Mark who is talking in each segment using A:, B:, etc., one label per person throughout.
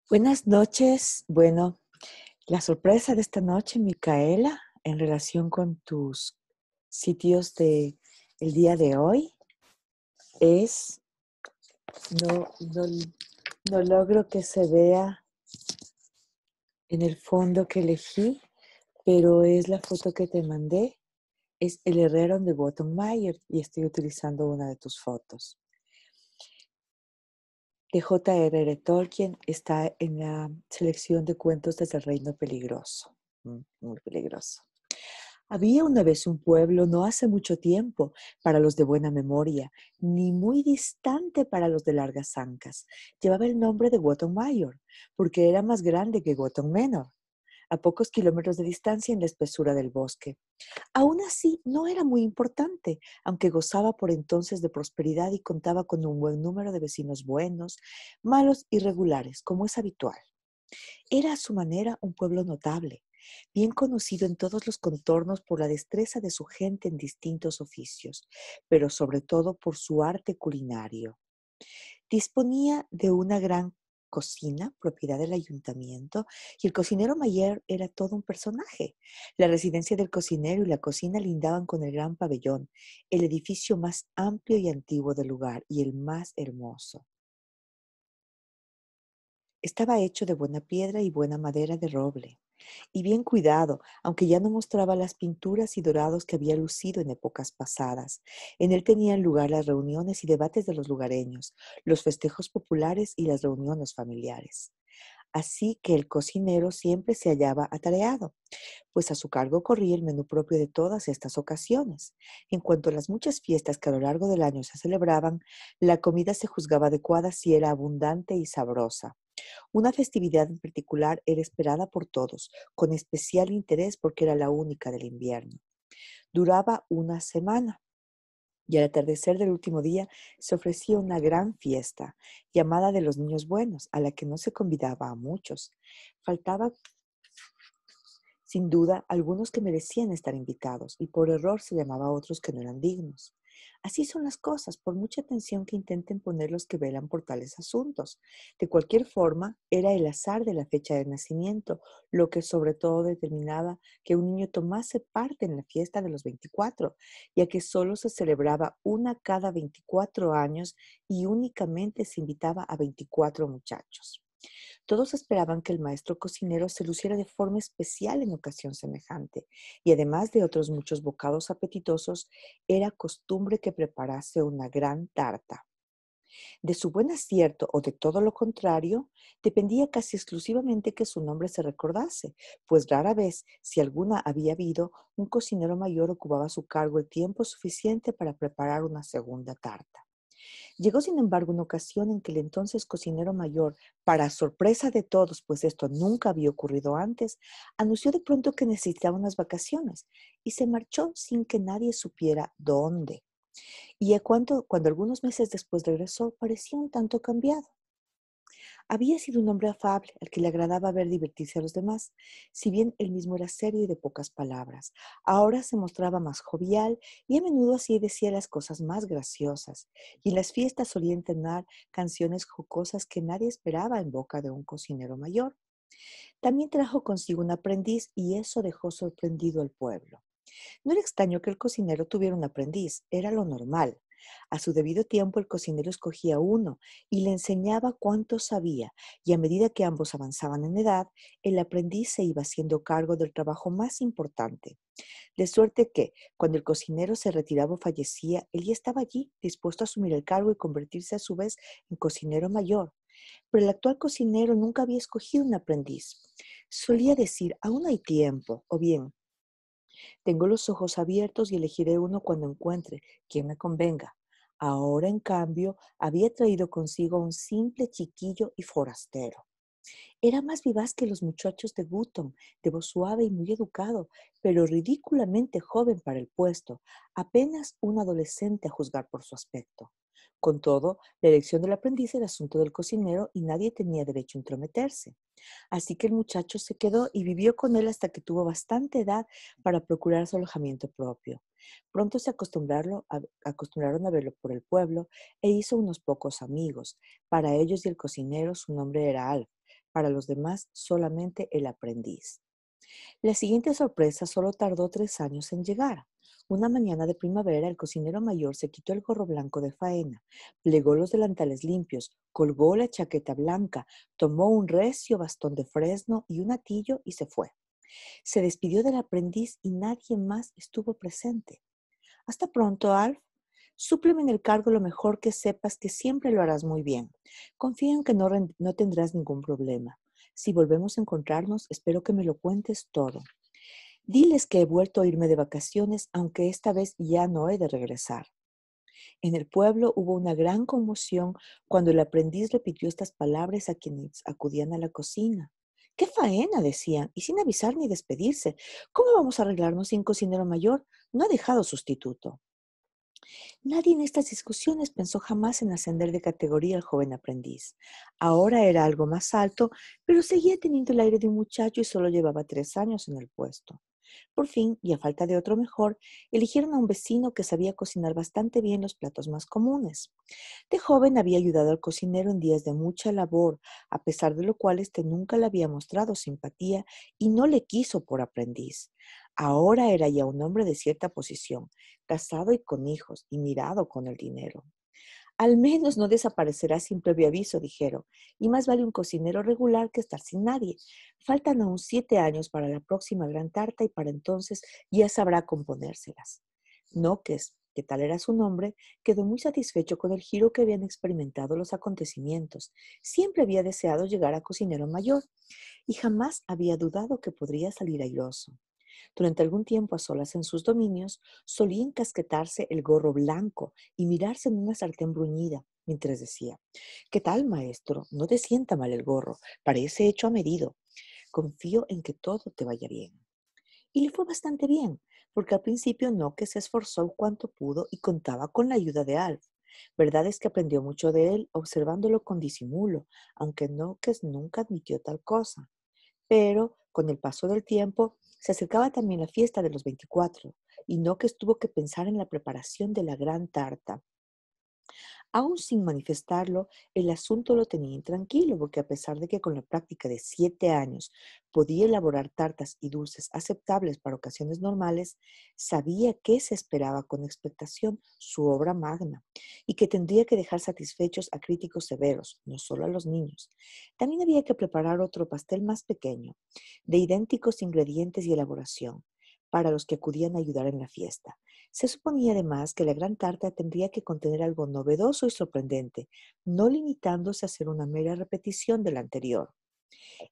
A: Buenas noches. Bueno, la sorpresa de esta noche, Micaela, en relación con tus sitios de el día de hoy es, no, no, no logro que se vea en el fondo que elegí, pero es la foto que te mandé. Es el herrero de Bottom-Mayer y estoy utilizando una de tus fotos. De J.R.R. Tolkien está en la selección de cuentos desde el Reino Peligroso. Muy peligroso. Había una vez un pueblo no hace mucho tiempo para los de buena memoria, ni muy distante para los de largas ancas. Llevaba el nombre de Wotan Mayor, porque era más grande que Wotan Menor, a pocos kilómetros de distancia en la espesura del bosque. Aún así, no era muy importante, aunque gozaba por entonces de prosperidad y contaba con un buen número de vecinos buenos, malos y regulares, como es habitual. Era a su manera un pueblo notable, bien conocido en todos los contornos por la destreza de su gente en distintos oficios, pero sobre todo por su arte culinario. Disponía de una gran cocina, propiedad del ayuntamiento, y el cocinero mayor era todo un personaje. La residencia del cocinero y la cocina lindaban con el gran pabellón, el edificio más amplio y antiguo del lugar y el más hermoso. Estaba hecho de buena piedra y buena madera de roble, y bien cuidado, aunque ya no mostraba las pinturas y dorados que había lucido en épocas pasadas. En él tenían lugar las reuniones y debates de los lugareños, los festejos populares y las reuniones familiares. Así que el cocinero siempre se hallaba atareado, pues a su cargo corría el menú propio de todas estas ocasiones. En cuanto a las muchas fiestas que a lo largo del año se celebraban, la comida se juzgaba adecuada si era abundante y sabrosa. Una festividad en particular era esperada por todos, con especial interés porque era la única del invierno. Duraba una semana y al atardecer del último día se ofrecía una gran fiesta, llamada de los niños buenos, a la que no se convidaba a muchos. Faltaba, sin duda, algunos que merecían estar invitados y por error se llamaba a otros que no eran dignos. Así son las cosas, por mucha atención que intenten poner los que velan por tales asuntos. De cualquier forma, era el azar de la fecha de nacimiento lo que sobre todo determinaba que un niño tomase parte en la fiesta de los 24, ya que solo se celebraba una cada 24 años y únicamente se invitaba a 24 muchachos. Todos esperaban que el maestro cocinero se luciera de forma especial en ocasión semejante, y además de otros muchos bocados apetitosos, era costumbre que preparase una gran tarta. De su buen acierto o de todo lo contrario, dependía casi exclusivamente que su nombre se recordase, pues rara vez, si alguna había habido, un cocinero mayor ocupaba a su cargo el tiempo suficiente para preparar una segunda tarta. Llegó, sin embargo, una ocasión en que el entonces cocinero mayor, para sorpresa de todos, pues esto nunca había ocurrido antes, anunció de pronto que necesitaba unas vacaciones y se marchó sin que nadie supiera dónde. Y cuando algunos meses después regresó, parecía un tanto cambiado. Había sido un hombre afable, al que le agradaba ver divertirse a los demás, si bien él mismo era serio y de pocas palabras. Ahora se mostraba más jovial y a menudo así decía las cosas más graciosas, y en las fiestas solía entonar canciones jocosas que nadie esperaba en boca de un cocinero mayor. También trajo consigo un aprendiz y eso dejó sorprendido al pueblo. No era extraño que el cocinero tuviera un aprendiz, era lo normal. A su debido tiempo el cocinero escogía uno y le enseñaba cuánto sabía, y a medida que ambos avanzaban en edad, el aprendiz se iba haciendo cargo del trabajo más importante. De suerte que, cuando el cocinero se retiraba o fallecía, él ya estaba allí, dispuesto a asumir el cargo y convertirse a su vez en cocinero mayor. Pero el actual cocinero nunca había escogido un aprendiz. Solía decir, aún hay tiempo, o bien, tengo los ojos abiertos y elegiré uno cuando encuentre quien me convenga. Ahora, en cambio, había traído consigo a un simple chiquillo y forastero. Era más vivaz que los muchachos de Button, de voz suave y muy educado, pero ridículamente joven para el puesto, apenas un adolescente a juzgar por su aspecto. Con todo, la elección del aprendiz era asunto del cocinero y nadie tenía derecho a intrometerse. Así que el muchacho se quedó y vivió con él hasta que tuvo bastante edad para procurar su alojamiento propio. Pronto se acostumbraron a verlo por el pueblo e hizo unos pocos amigos. Para ellos y el cocinero su nombre era Alf, para los demás solamente el aprendiz. La siguiente sorpresa solo tardó 3 años en llegar. Una mañana de primavera, el cocinero mayor se quitó el gorro blanco de faena, plegó los delantales limpios, colgó la chaqueta blanca, tomó un recio bastón de fresno y un atillo y se fue. Se despidió del aprendiz y nadie más estuvo presente. Hasta pronto, Alf. Súpleme en el cargo lo mejor que sepas, que siempre lo harás muy bien. Confío en que no tendrás ningún problema. Si volvemos a encontrarnos, espero que me lo cuentes todo. Diles que he vuelto a irme de vacaciones, aunque esta vez ya no he de regresar. En el pueblo hubo una gran conmoción cuando el aprendiz repitió estas palabras a quienes acudían a la cocina. ¡Qué faena!, decían, y sin avisar ni despedirse. ¿Cómo vamos a arreglarnos sin cocinero mayor? No ha dejado sustituto. Nadie en estas discusiones pensó jamás en ascender de categoría al joven aprendiz. Ahora era algo más alto, pero seguía teniendo el aire de un muchacho y solo llevaba 3 años en el puesto. Por fin, y a falta de otro mejor, eligieron a un vecino que sabía cocinar bastante bien los platos más comunes. De joven había ayudado al cocinero en días de mucha labor, a pesar de lo cual éste nunca le había mostrado simpatía y no le quiso por aprendiz. Ahora era ya un hombre de cierta posición, casado y con hijos, y mirado con el dinero. Al menos no desaparecerá sin previo aviso, dijeron, y más vale un cocinero regular que estar sin nadie. Faltan aún 7 años para la próxima gran tarta y para entonces ya sabrá componérselas. Noques, que tal era su nombre, quedó muy satisfecho con el giro que habían experimentado los acontecimientos. Siempre había deseado llegar a cocinero mayor y jamás había dudado que podría salir airoso. Durante algún tiempo a solas en sus dominios, solía encasquetarse el gorro blanco y mirarse en una sartén bruñida, mientras decía: «¿Qué tal, maestro? No te sienta mal el gorro, parece hecho a medida. Confío en que todo te vaya bien». Y le fue bastante bien, porque al principio Noque se esforzó cuanto pudo y contaba con la ayuda de Alf. Verdad es que aprendió mucho de él observándolo con disimulo, aunque Noques nunca admitió tal cosa. Pero, con el paso del tiempo, se acercaba también la fiesta de los 24, y Noques tuvo que pensar en la preparación de la gran tarta. Aún sin manifestarlo, el asunto lo tenía intranquilo, porque a pesar de que con la práctica de 7 años podía elaborar tartas y dulces aceptables para ocasiones normales, sabía que se esperaba con expectación su obra magna y que tendría que dejar satisfechos a críticos severos, no solo a los niños. También había que preparar otro pastel más pequeño, de idénticos ingredientes y elaboración, para los que acudían a ayudar en la fiesta. Se suponía además que la gran tarta tendría que contener algo novedoso y sorprendente, no limitándose a ser una mera repetición de la anterior.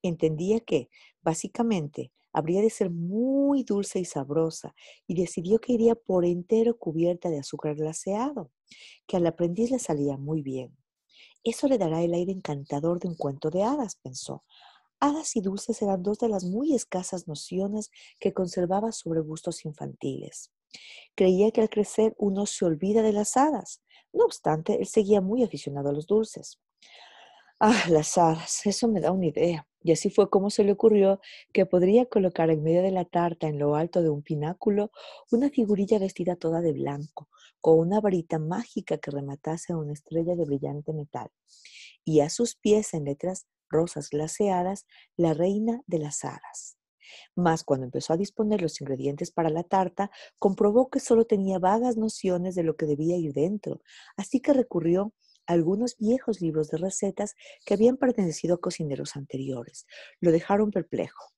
A: Entendía que, básicamente, habría de ser muy dulce y sabrosa, y decidió que iría por entero cubierta de azúcar glaseado, que al aprendiz le salía muy bien. Eso le dará el aire encantador de un cuento de hadas, pensó. Hadas y dulces eran dos de las muy escasas nociones que conservaba sobre gustos infantiles. Creía que al crecer uno se olvida de las hadas. No obstante, él seguía muy aficionado a los dulces. Ah, las hadas, eso me da una idea. Y así fue como se le ocurrió que podría colocar en medio de la tarta, en lo alto de un pináculo, una figurilla vestida toda de blanco, con una varita mágica que rematase a una estrella de brillante metal. Y a sus pies, en letras rosas glaseadas, la reina de las hadas. Mas cuando empezó a disponer los ingredientes para la tarta, comprobó que solo tenía vagas nociones de lo que debía ir dentro, así que recurrió a algunos viejos libros de recetas que habían pertenecido a cocineros anteriores. Lo dejaron perplejo,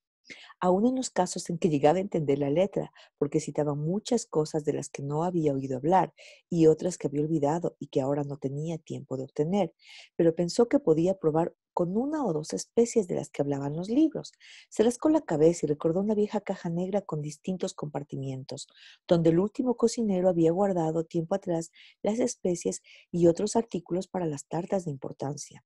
A: aun en los casos en que llegaba a entender la letra, porque citaba muchas cosas de las que no había oído hablar y otras que había olvidado y que ahora no tenía tiempo de obtener, pero pensó que podía probar con una o dos especies de las que hablaban los libros. Se rascó la cabeza y recordó una vieja caja negra con distintos compartimientos, donde el último cocinero había guardado tiempo atrás las especies y otros artículos para las tartas de importancia.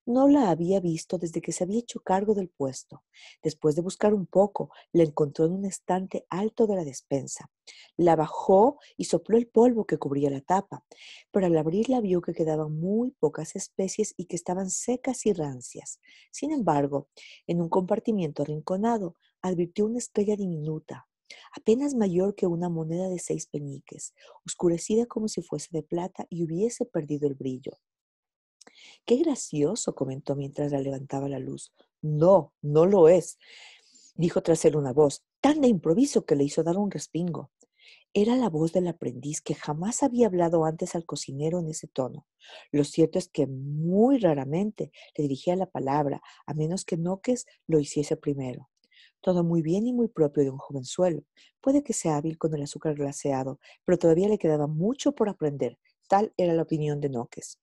A: No la había visto desde que se había hecho cargo del puesto. Después de buscar un poco, la encontró en un estante alto de la despensa. La bajó y sopló el polvo que cubría la tapa, pero al abrirla vio que quedaban muy pocas especies y que estaban secas y rancias. Sin embargo, en un compartimiento arrinconado, advirtió una estrella diminuta, apenas mayor que una moneda de 6 peniques, oscurecida como si fuese de plata y hubiese perdido el brillo. Qué gracioso, comentó mientras la levantaba la luz. No, no lo es, dijo tras él una voz, tan de improviso que le hizo dar un respingo. Era la voz del aprendiz que jamás había hablado antes al cocinero en ese tono. Lo cierto es que muy raramente le dirigía la palabra, a menos que Noques lo hiciese primero. Todo muy bien y muy propio de un jovenzuelo. Puede que sea hábil con el azúcar glaseado, pero todavía le quedaba mucho por aprender. Tal era la opinión de Noques.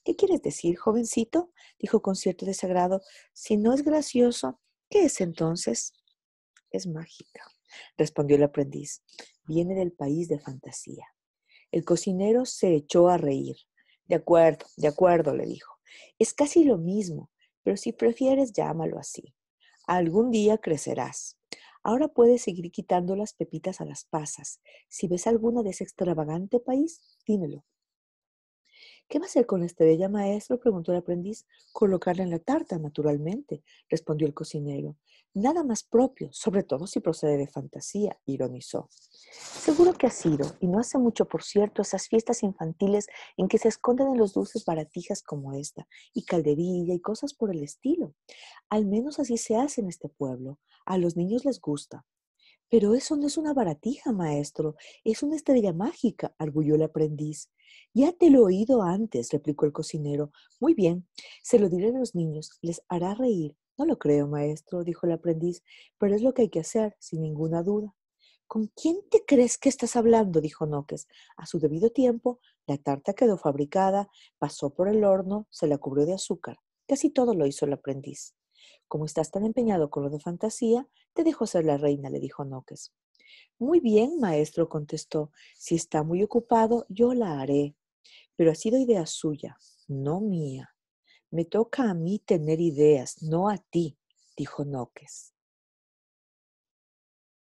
A: ¿Qué quieres decir, jovencito? Dijo con cierto desagrado. Si no es gracioso, ¿qué es entonces? Es mágica, respondió el aprendiz. Viene del país de fantasía. El cocinero se echó a reír. De acuerdo, le dijo. Es casi lo mismo, pero si prefieres, llámalo así. Algún día crecerás. Ahora puedes seguir quitando las pepitas a las pasas. Si ves alguna de ese extravagante país, dímelo. ¿Qué va a hacer con la estrella, maestro? Preguntó el aprendiz. Colocarla en la tarta, naturalmente, respondió el cocinero. Nada más propio, sobre todo si procede de fantasía, ironizó. Seguro que ha sido, y no hace mucho, por cierto, esas fiestas infantiles en que se esconden en los dulces baratijas como esta, y calderilla y cosas por el estilo. Al menos así se hace en este pueblo. A los niños les gusta. Pero eso no es una baratija, maestro, es una estrella mágica, arguyó el aprendiz. Ya te lo he oído antes, replicó el cocinero. Muy bien, se lo diré a los niños, les hará reír. No lo creo, maestro, dijo el aprendiz, pero es lo que hay que hacer, sin ninguna duda. ¿Con quién te crees que estás hablando? Dijo Noques. A su debido tiempo, la tarta quedó fabricada, pasó por el horno, se la cubrió de azúcar. Casi todo lo hizo el aprendiz. Como estás tan empeñado con lo de fantasía, te dejo ser la reina, le dijo Noques. Muy bien, maestro, contestó. Si está muy ocupado, yo la haré. Pero ha sido idea suya, no mía. Me toca a mí tener ideas, no a ti, dijo Noques.